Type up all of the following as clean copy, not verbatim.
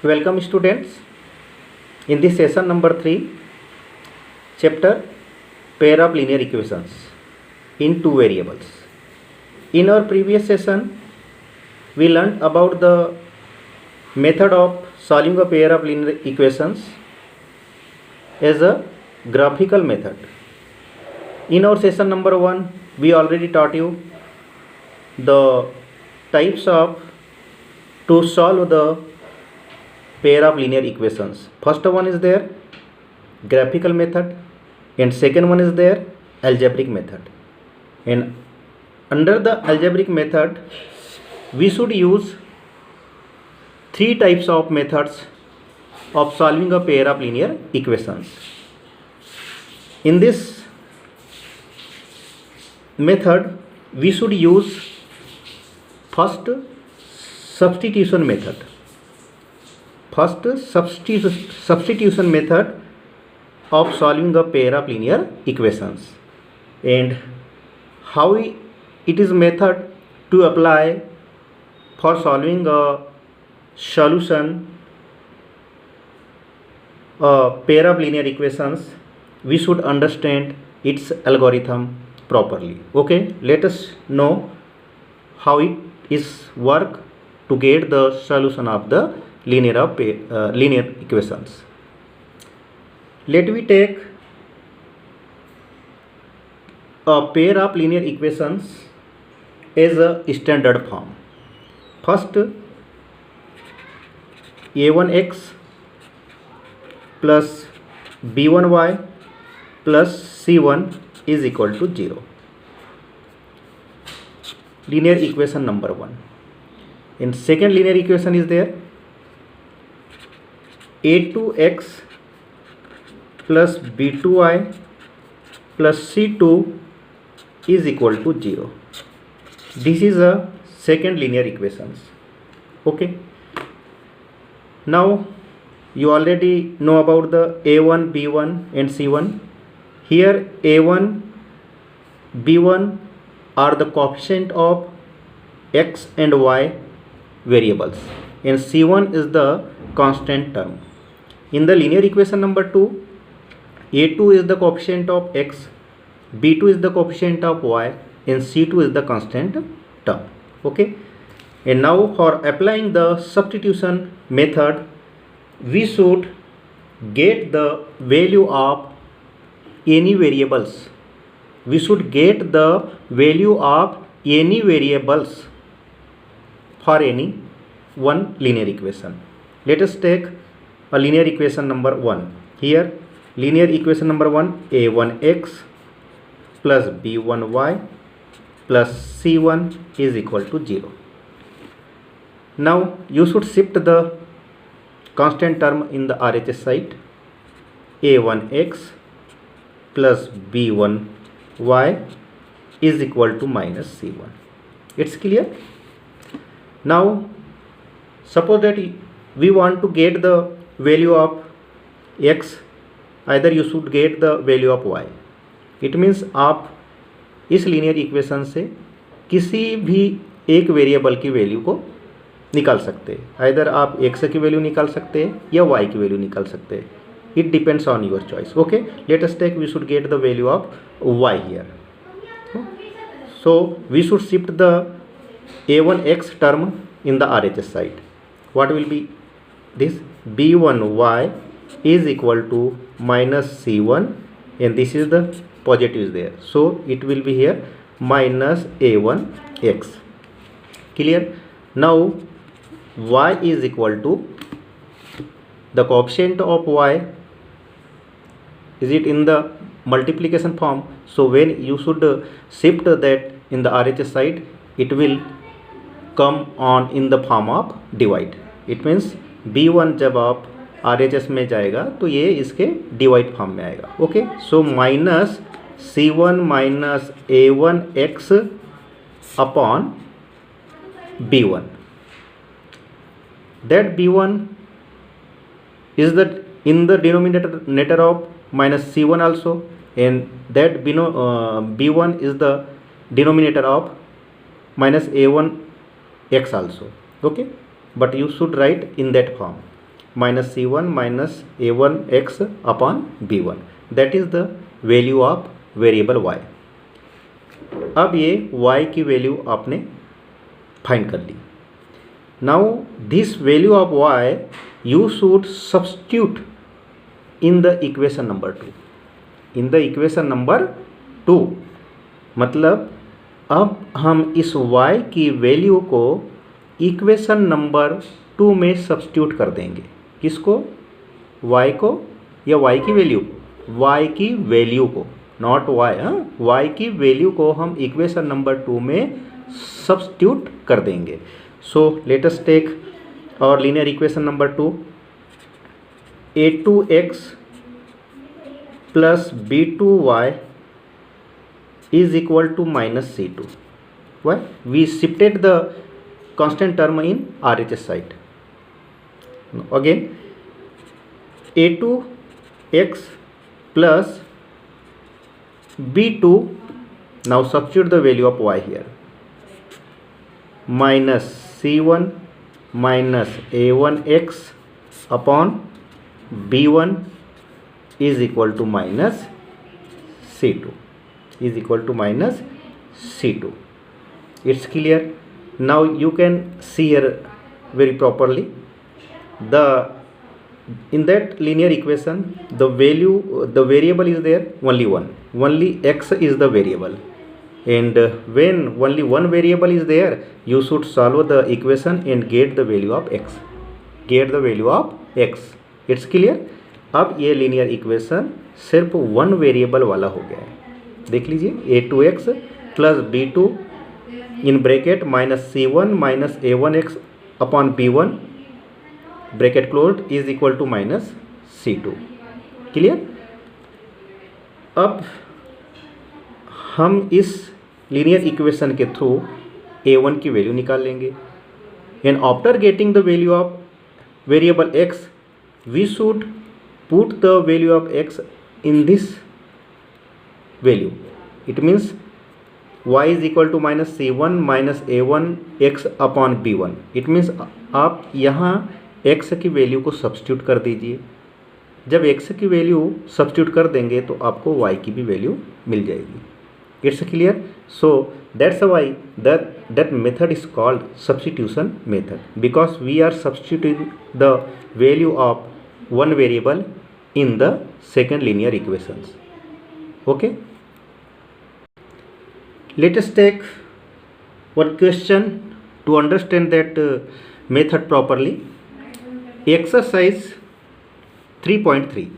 Welcome students in this session number 3 chapter pair of linear equations in two variables. In our previous session we learned about the method of solving a pair of linear equations as a graphical method. In our session number 1 we already taught you the types of to solve the pair of linear equations. First one is there graphical method and second one is there algebraic method. And under the algebraic method we should use three types of methods of solving a pair of linear equations. In this method we should use first substitution method. First substitution method of solving a pair of linear equations, and how it is method to apply for solving a solution a pair of linear equations. We should understand its algorithm properly. Okay, let us know how it is work to get the solution of the linear equations. Let me take a pair of linear equations as a standard form. First, a1x plus b1y plus c1 is equal to 0. Linear equation number 1. In second linear equation is there a2x plus b2y plus c2 is equal to 0. This is a second linear equations. Okay. Now you already know about the a1, b1 and c1. Here a1, b1 are the coefficient of x and y variables and c1 is the constant term. In the linear equation number 2, a2 is the coefficient of x, b2 is the coefficient of y and c2 is the constant term. Okay, and now for applying the substitution method we should get the value of any variables. We should get the value of any variables for any one linear equation. Let us take a linear equation number 1. Here linear equation number 1, a1x plus b1y plus c1 is equal to 0. Now you should shift the constant term in the RHS side. a1x plus b1y is equal to minus c1. It's clear? Now suppose that we want to get the value of x, either you should get the value of y. It means आप इस linear equation से किसी भी एक variable की value को निकाल सकते हैं. आइदर आप x की वैल्यू निकाल सकते हैं या y की वैल्यू निकाल सकते हैं. It depends on your choice. Okay, let us take, we should get the value of y here. So we should shift the a1x term in the RHS side. What will be this? b1y is equal to minus c1 and this is the positive is there, so it will be here minus a1x. Clear? Now y is equal to the coefficient of y, is it in the multiplication form, so when you should shift that in the RHS side it will come on in the form of divide. It means b1 जब आप RHS में जाएगा तो ये इसके divide form में आएगा. Okay, so minus c1 minus a1x upon b1. That b1 is the in the denominator of minus c1 also, and that b1 is the denominator of minus a1 x also. Okay, but you should write in that form. minus c1 minus a1x upon b1, that is the value of variable y. अब ये y की value आपने find कर ली. Now this value of y you should substitute in the equation number 2. In the equation number 2 मतलब अब हम इस y की वैल्यू को इक्वेशन नंबर 2 में सब्स्टिट्यूट कर देंगे. किसको? y को या y की वैल्यू को? y की वैल्यू को, नॉट y. y की वैल्यू को हम इक्वेशन नंबर 2 में सब्स्टिट्यूट कर देंगे. So let us take our linear equation number 2. a2x plus b2y is equal to minus c2. Why? We shifted the constant term in RHS side. Again, a2x plus b2, now substitute the value of y here, minus c1 minus a1x upon b1 is equal to minus c2, is equal to minus c2. It's clear. Now you can see here very properly. In that linear equation, the variable is there only one. Only x is the variable, and when only one variable is there, you should solve the equation and get the value of x. Get the value of x. It's clear. अब ये linear equation सिर्फ one variable वाला हो गया है. देख लीजिए, a2x plus b2 in bracket minus c1 minus a1x upon b1 bracket closed is equal to minus c2. Clear. अब हम इस लीनियर इक्वेशन के थ्रू a1 की वैल्यू निकाल लेंगे, and after getting the value of variable x we should put the value of x in this value. It means y is equal to minus c1 minus a1 x upon b1. It means आप यहाँ x की value को substitute कर दीजिए. जब x की value substitute कर देंगे तो आपको y की भी वैल्यू मिल जाएगी. It's clear. So that's why that method is called substitution method, because we are substituting the value of one variable in the second linear equations. Okay, let us take one question to understand that method properly. Exercise 3.3.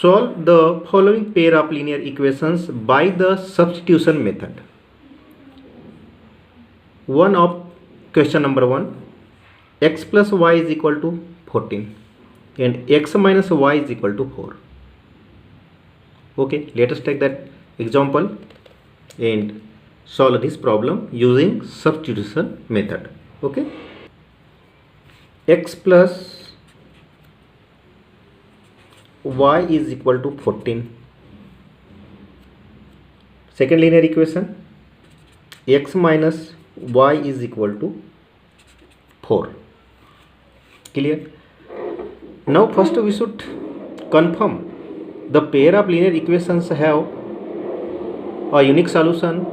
Solve the following pair of linear equations by the substitution method. One of question number 1, x plus y is equal to 14 and x minus y is equal to 4. Okay, let us take that example and solve this problem using substitution method. Okay, x plus y is equal to 14. Second linear equation, x minus y is equal to 4. Clear. Now first we should confirm the pair of linear equations have a unique solution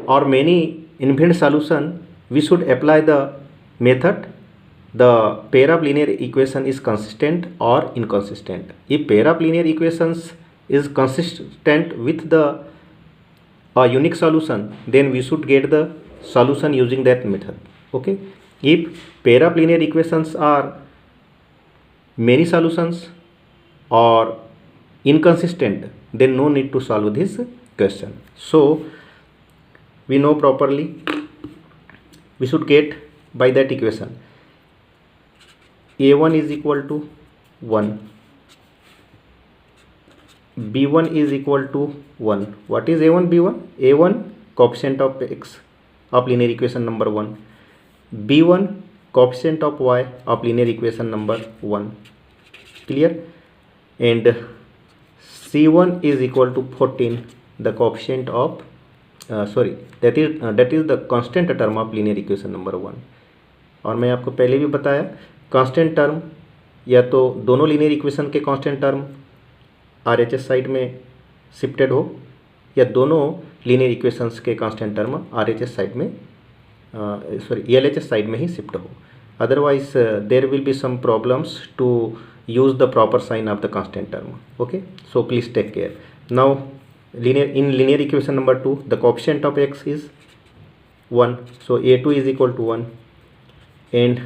or many infinite solution. We should apply the method. The pair of linear equation is consistent or inconsistent. If pair of linear equations is consistent with the unique solution, then we should get the solution using that method. Okay, if pair of linear equations are many solutions or inconsistent, then no need to solve this question. So we know properly, we should get by that equation a1 is equal to 1, b1 is equal to 1. What is a1 b1? a1 coefficient of x of linear equation number 1, b1 coefficient of y of linear equation number 1. Clear. And c1 is equal to 14, the coefficient of that is the constant term of linear equation number 1. और मैं आपको पहले भी बताया constant term या तो दोनों linear equation के कांस्टेंट टर्म RHS साइड में शिफ्टेड हो या दोनों लीनियर इक्वेशंस के कांस्टेंट टर्म RHS साइड में LHS साइड में ही शिफ्ट हो. Otherwise there will be some problems to use the proper sign of the constant term. Okay, so please take care. Now in linear equation number 2 the coefficient of x is 1, so a2 is equal to 1 and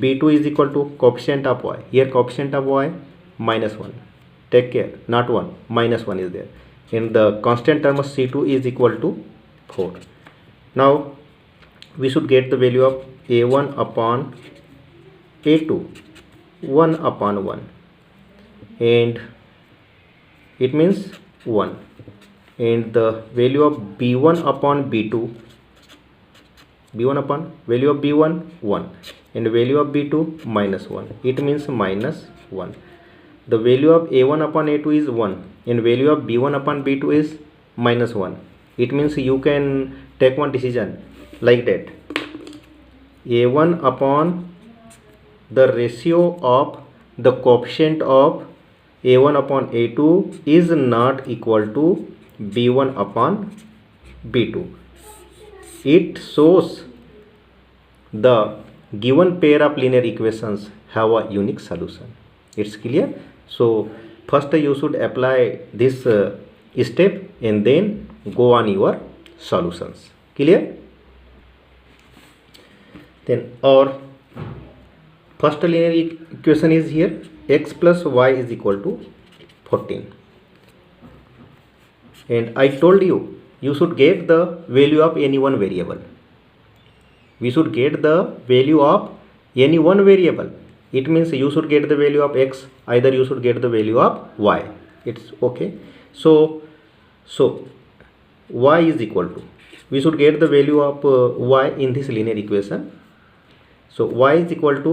b2 is equal to coefficient of y. Here coefficient of y -1. Take care, not 1, -1 is there, and the constant term of c2 is equal to 4. Now we should get the value of a1 upon a2, 1 upon 1, and it means 1, and the value of b1 upon b2, b1 upon value of b1 1 and value of b2 -1, it means -1. The value of a1 upon a2 is 1 and value of b1 upon b2 is -1. It means you can take one decision like that. a1 upon the ratio of the coefficient of a1 upon a2 is not equal to b1 upon b2. It shows the given pair of linear equations have a unique solution. It's clear? So first you should apply this step and then go on your solutions. Clear? Then our first linear equation is here, x plus y is equal to 14, and I told you should get the value of any one variable. We should get the value of any one variable. It means you should get the value of x, either you should get the value of y. It's okay. So y is equal to, we should get the value of y in this linear equation. So y is equal to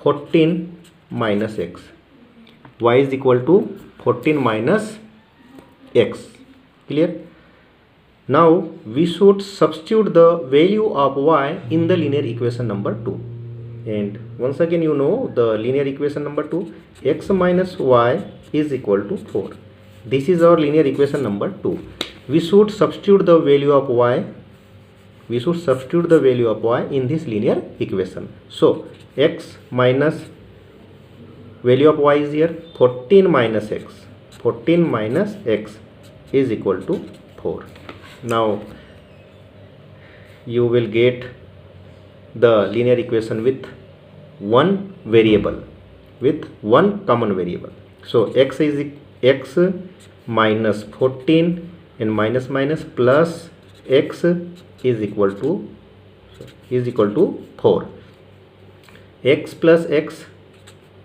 14 minus x. Y is equal to 14 minus x. Clear? Now we should substitute the value of y in the linear equation number 2. And once again you know the linear equation number 2, x minus y is equal to 4. This is our linear equation number 2. We should substitute the value of y. We should substitute the value of y in this linear equation. So x minus value of y is here 14 minus x. 14 minus x is equal to 4. Now you will get the linear equation with one variable, with one common variable. So x is x minus 14 and minus minus plus x is equal to 4. X plus x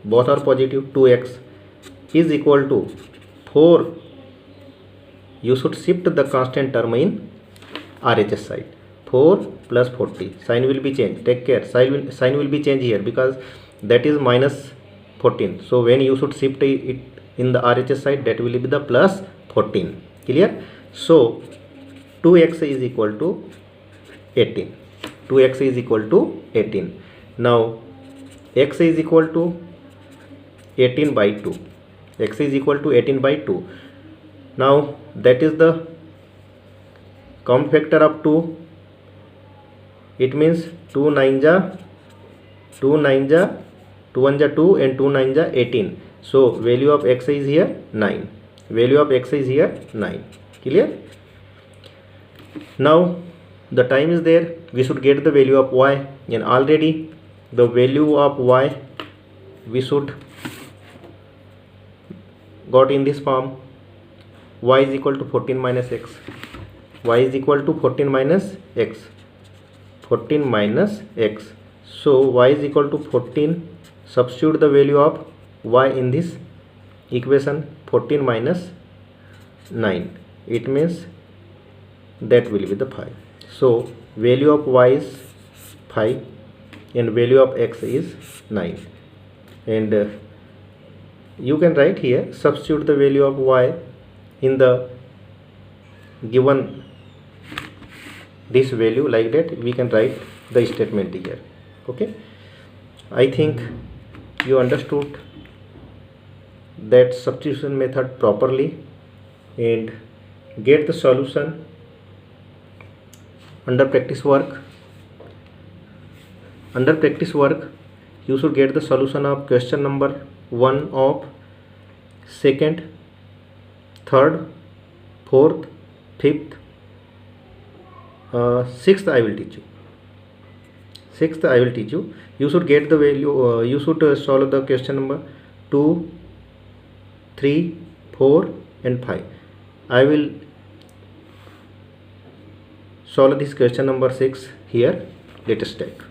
both are positive, 2x is equal to 4. You should shift the constant term in RHS side. 4 plus 40, sign will be changed. Take care, sign will be changed here because that is minus 14. So when you should shift it in the RHS side, that will be the plus 14. Clear? So 2x is equal to 18. 2x is equal to 18. Now x is equal to 18 by 2. X is equal to 18 by 2. Now that is the common factor of 2. It means 2 9 ja 2 9 ja 2 1 ja 2 and 2 9 ja 18. So value of x is here 9. Value of x is here 9. Clear? Now the time is there. We should get the value of y, and already the value of y we should got in this form. Y is equal to 14 minus x. Y is equal to 14 minus x. 14 minus x. So y is equal to 14. Substitute the value of y in this equation, 14 minus 9. It means that will be the 5. So value of y is 5 and value of x is 9. And you can write here, substitute the value of y in the given this value, like that we can write the statement here. Okay, I think you understood that substitution method properly and get the solution under practice work. Under practice work, you should get the solution of question number 1 of second, third, fourth, fifth, sixth. I will teach you. Sixth, I will teach you. You should get the value. You should solve the question number 2, 3, 4, and 5. I will solve this question number 6 here. Let us take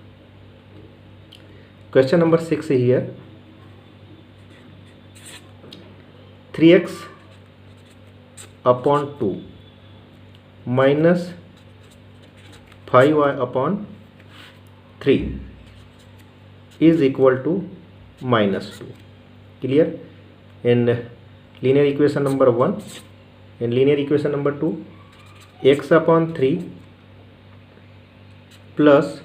question number 6 here. 3x upon 2 minus 5y upon 3 is equal to minus 2. Clear? And linear equation number 1 and linear equation number 2, x upon 3 plus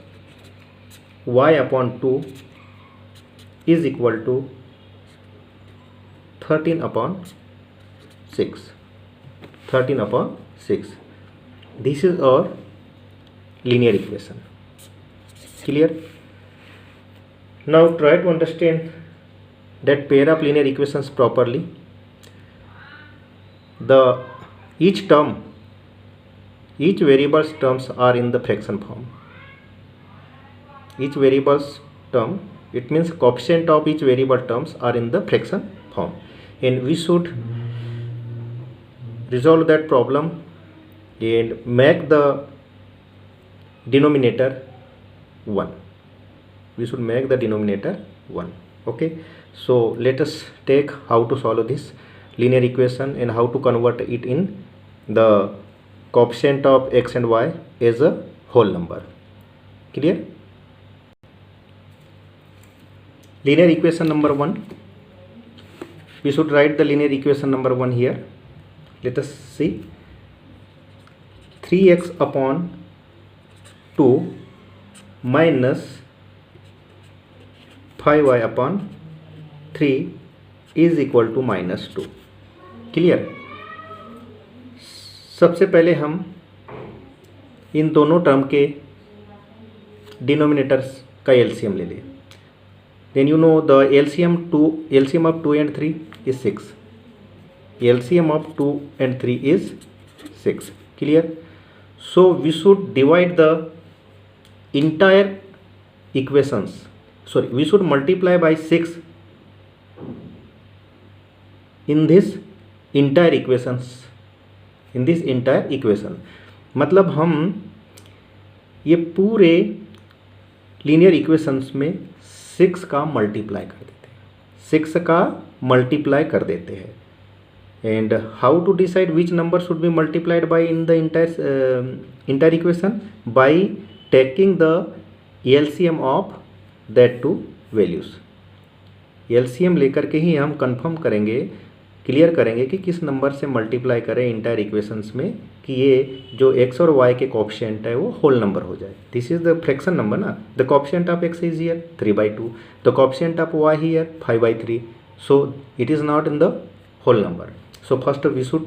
y upon 2 is equal to 13 upon 6. 13 upon 6. This is our linear equation. Clear? Now try to understand that pair of linear equations properly. Each variable's terms are in the fraction form. Each variable's term, it means coefficient of each variable terms are in the fraction form, and we should resolve that problem and make the denominator 1. We should make the denominator 1. Okay, so let us take how to solve this linear equation and how to convert it in the coefficient of x and y as a whole number. Clear? Linear equation number 1. We should write the linear equation number 1 here. Let us see. 3x upon 2 minus 5y upon 3 is equal to minus 2. Clear? सबसे पहले हम इन दोनों term के denominators का LCM ले लें. Then you know the LCM of 2 and 3 is 6. LCM of 2 and 3 is 6. Clear? So we should divide the entire equations. Sorry, we should multiply by 6 in this entire equations. In this entire equation, मतलब हम ये पूरे linear equations में 6 का multiply कर देते हैं. 6 का मल्टीप्लाई कर देते हैं. And how to decide which number should be multiplied by in the entire equation? By taking the LCM of that two values. LCM लेकर के ही हम कंफर्म करेंगे, क्लियर करेंगे कि किस नंबर से मल्टीप्लाई करें इंटायर इक्वेशंस में कि ये जो x और y के कोएफिशिएंट है वो होल नंबर हो जाए. This is the fraction number ना. The coefficient of x is here 3/2. The coefficient of y here 5/3. So it is not in the whole number. So first we should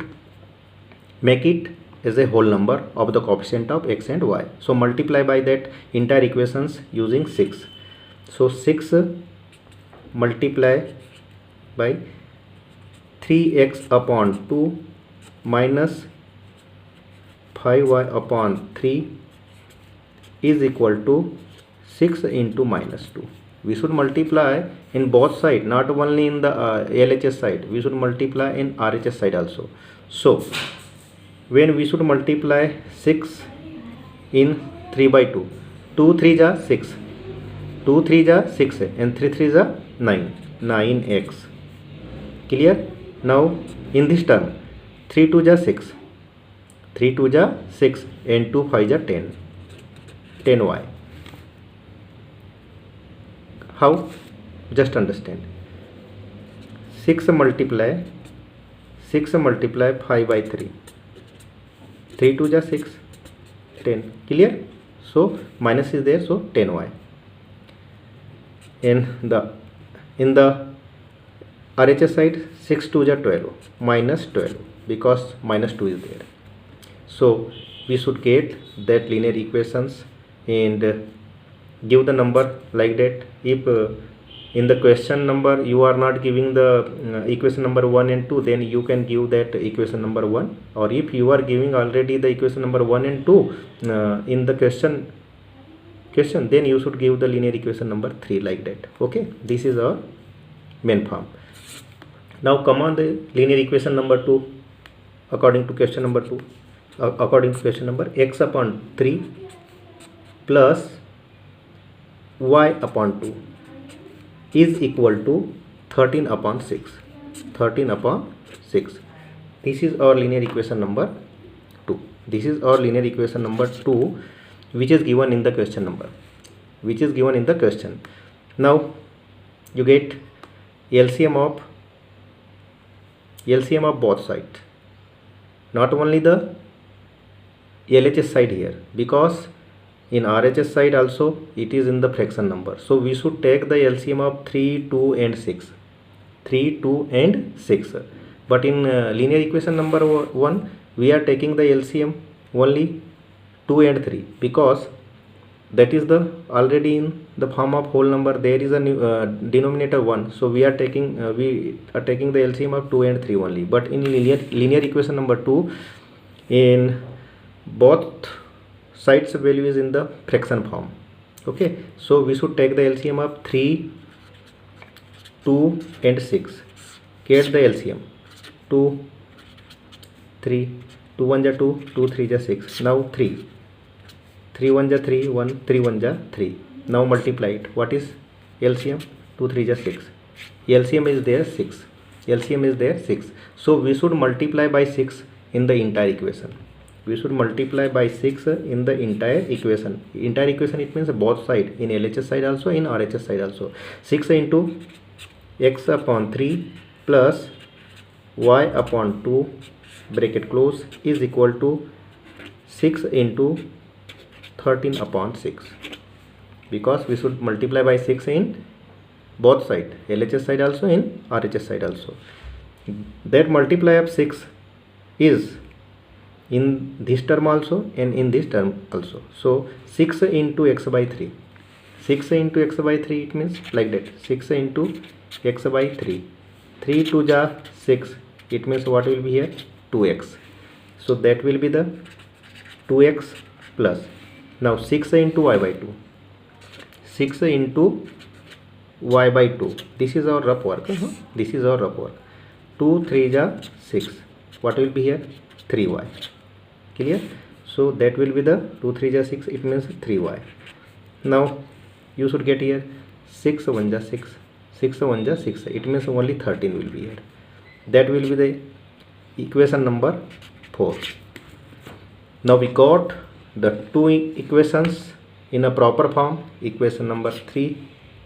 make it as a whole number of the coefficient of x and y. So multiply by that entire equations using 6. So 6 multiply by 3x upon 2 minus 5y upon 3 is equal to 6 into minus 2. We should multiply in both sides, not only in the LHS side. We should multiply in RHS side also. So when we should multiply 6 in 3/2, 2 3 जा 6, 2 3 जा 6 and 3 3 जा 9, 9x. Clear? Now in this term 3 2 जा 6, 3 2 जा 6 and 2 5 जा 10, 10y. How? Just understand. 6 multiply 5/3. 3 2 6, 10. Clear? So minus is there, so 10y. in the RHS side 6 2 are 12 minus 12 because minus 2 is there. So we should get that linear equations and give the number like that. If in the question number you are not giving the equation number 1 and 2, then you can give that equation number 1, or if you are giving already the equation number 1 and 2 in the question, then you should give the linear equation number 3 like that. Okay, this is our main form. Now come on the linear equation number 2 according to question number 2. According to question number, x upon 3 plus y upon 2 is equal to 13 upon 6. 13 upon 6. This is our linear equation number 2. This is our linear equation number 2, which is given in the question number. Which is given in the question. Now you get LCM of both sides. Not only the LHS side here, because in RHS side also it is in the fraction number. So we should take the LCM of 3, 2 and 6. 3, 2 and 6. But in linear equation number 1 we are taking the LCM only 2 and 3, because that is the already in the form of whole number, there is a denominator 1. So we are taking the LCM of 2 and 3 only. But in linear equation number 2, in both sides value is in the fraction form. Okay, so we should take the LCM of 3, 2 and 6. Get the LCM 2, 3, 2 1 ja 2, 2 3 ja 6. Now 3, 3 1 ja 3, 1 3 1 ja 3. Now multiply it. What is LCM? 2 3 ja 6. LCM is there 6. LCM is there 6. So we should multiply by 6 in the entire equation. We should multiply by 6 in the entire equation. Entire equation, it means both side, in LHS side also, in RHS side also. 6 into x upon 3 plus y upon 2 bracket close is equal to 6 into 13 upon 6, because we should multiply by 6 in both side, LHS side also, in RHS side also. That multiply of 6 is in this term also and in this term also. So 6 into x by 3. 6 into x by 3, it means like that. 6 into x by 3. 3 2 ja 6. It means what will be here? 2x. So that will be the 2x plus. Now 6 into y by 2. 6 into y by 2. This is our rough work. This is our rough work. 2 3 ja 6. What will be here? 3y. Clear? So that will be the 2 3 ja 6. It means 3y. Now you should get here 6 1 ja 6. 6 1 ja 6. It means only 13 will be here. That will be the equation number 4. Now we got the two equations in a proper form. Equation number 3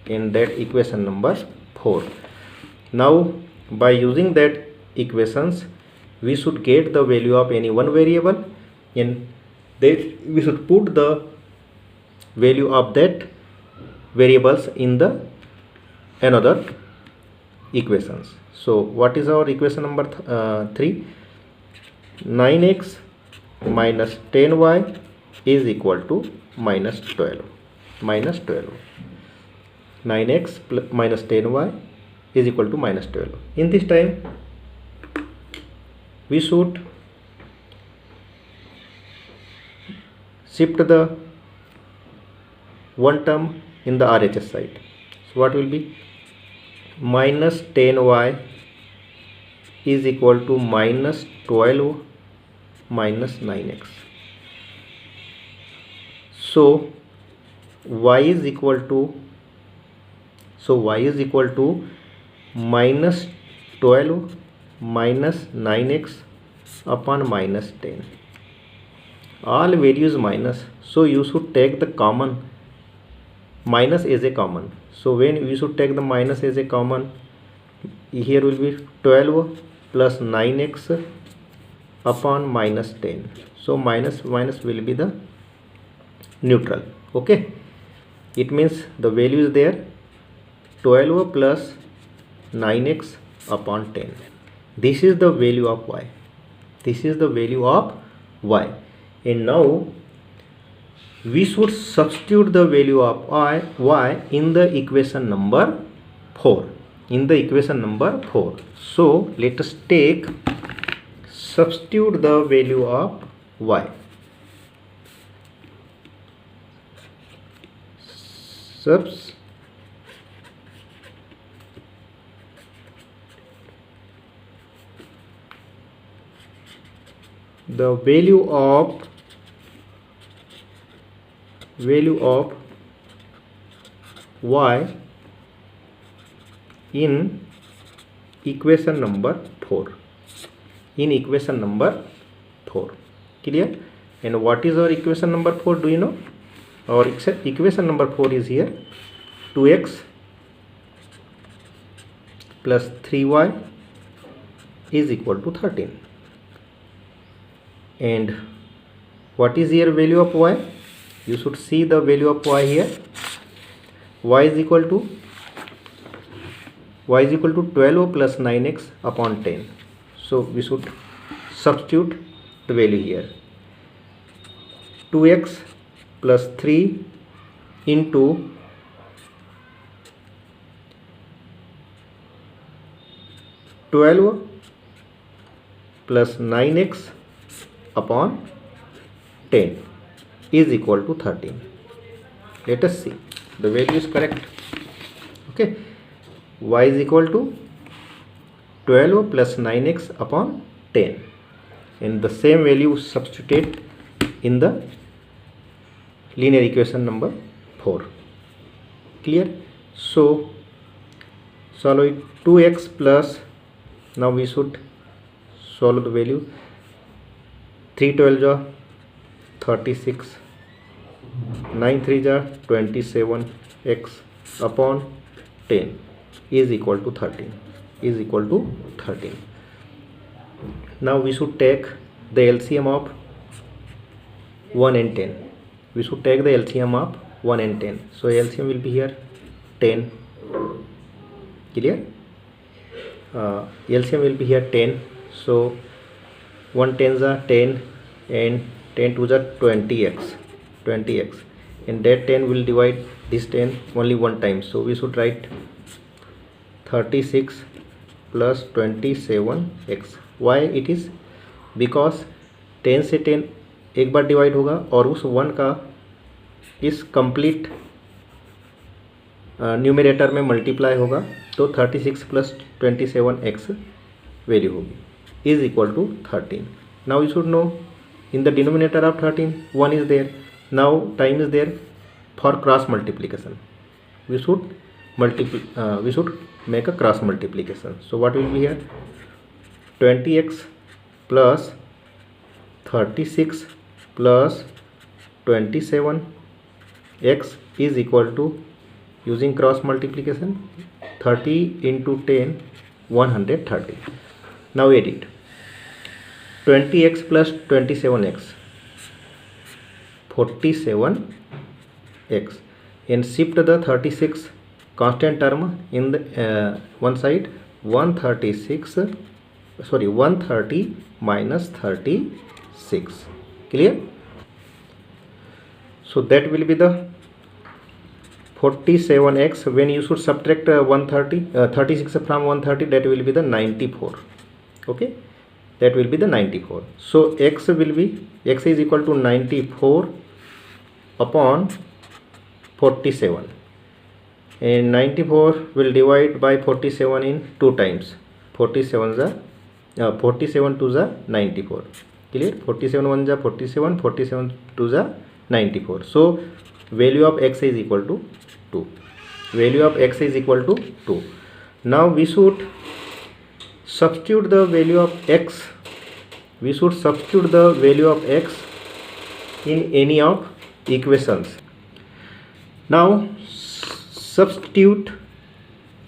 and that equation number 4. Now by using that equations, we should get the value of any one variable, and then we should put the value of that variables in the another equations. So what is our equation number 3? 9x minus 10y is equal to minus 12. Minus 12. 9x minus 10y is equal to minus 12. In this time we should shift the one term in the RHS side. So what will be? Minus 10y is equal to minus 12 minus 9x. So y is equal to minus 12 minus 9x upon minus 10. All values minus, so you should take the common minus as a common. So when we should take the minus as a common, here will be 12 plus 9x upon minus 10. So minus minus will be the neutral. Okay, it means the value is there 12 plus 9x upon 10. This is the value of y. This is the value of y. And now we should substitute the value of y in the equation number 4. In the equation number 4. So let us substitute the value of y. The value of y in equation number 4. In equation number 4. Clear? And what is our equation number 4? Do you know? Our equation number 4 is here 2x plus 3y is equal to 13. And what is here value of y? You should see the value of y here. Y is equal to 12 plus 9x upon 10. So we should substitute the value here. 2x plus 3 into 12 plus 9x upon 10 is equal to 13. Let us see. The value is correct. Okay. Y is equal to 12 plus 9x upon 10. And the same value substituted in the linear equation number 4. Clear? So solve it. 2x plus, now we should solve the value. 3 12 ja 36, 9 3 ja 27, x upon 10 is equal to 13. Is equal to 13. Now we should take the LCM of 1 and 10. We should take the LCM of 1 and 10. So LCM will be here 10. Clear? LCM will be here 10. So 1 10s are 10 and 10 2s are 20x. And that 10 will divide this 10 only one time. So we should write 36 plus 27x. Why it is? Because 10 से 10 एक बार divide होगा और उस 1 का इस complete numerator में multiply होगा, तो 36 प्लस 27x वैल्यू होगी is equal to 13. Now you should know in the denominator of 13 1 is there. Now time is there for cross multiplication. We should make a cross multiplication. So what will be here? 20x plus 36 plus 27x is equal to, using cross multiplication, 30 into 10 130. Now add it. 20x plus 27x 47x, and shift the 36 constant term in the one side. 130 minus 36. Clear? So that will be the 47x. When you should subtract 36 from 130, that will be the 94. Okay, that will be the 94. So x is equal to 94 upon 47. And 94 will divide by 47 in 2 times. 47 2 is 94. Clear? 47 1 is 47, 47 2 is 94. So value of x is equal to 2. Value of x is equal to 2. Now we should substitute the value of x. We should substitute the value of x in any of equations. Now substitute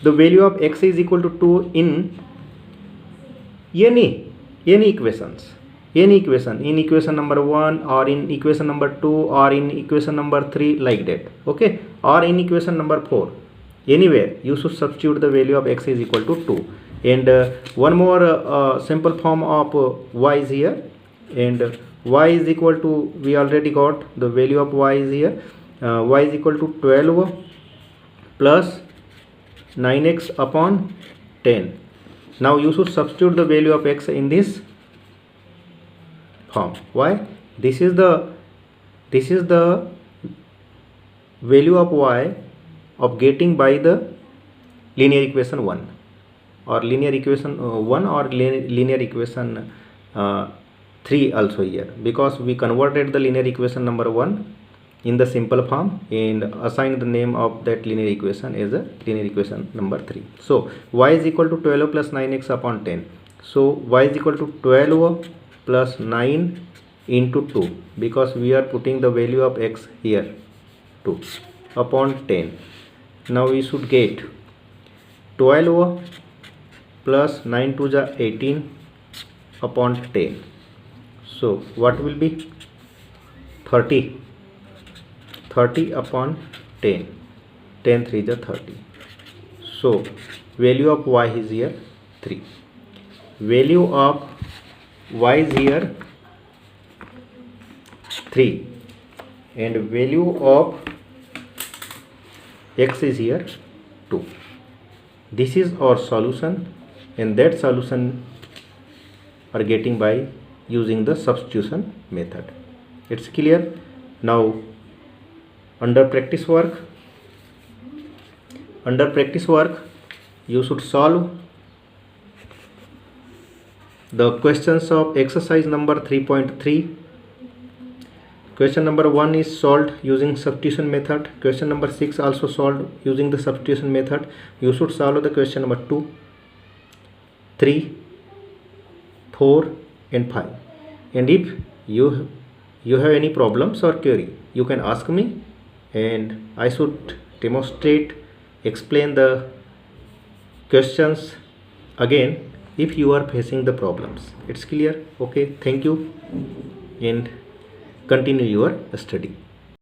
the value of x is equal to 2 in any equations. Any equation, in equation number 1 or in equation number 2 or in equation number 3, like that. Okay, or in equation number 4. anywhere you should substitute the value of x is equal to 2. And one more simple form of y is here, and y is equal to, we already got the value of y is here, y is equal to 12 plus 9x upon 10. Now you should substitute the value of x in this form. Why? This is the value of y of getting by the linear equation 1, or linear equation 1, or linear equation 3 also here, because we converted the linear equation number 1 in the simple form and assigned the name of that linear equation as a linear equation number 3. So y is equal to 12 plus 9x upon 10. So y is equal to 12 plus 9 into 2, because we are putting the value of x here, 2 upon 10. Now we should get 12 plus 9 to the 18 upon 10. So what will be 30 upon 10, 10 3 the 30. So value of y is here 3, value of y is here 3, and value of x is here 2. This is our solution, and that solution are getting by using the substitution method. It's clear. Now under practice work you should solve the questions of exercise number 3.3. Question number 1 is solved using substitution method. Question number 6 also solved using the substitution method. You should solve the question number 2, 3, 4 and 5. And if you have any problems or query, you can ask me, and I should demonstrate, explain the questions again if you are facing the problems. It's clear? Okay, thank you, and continue your study.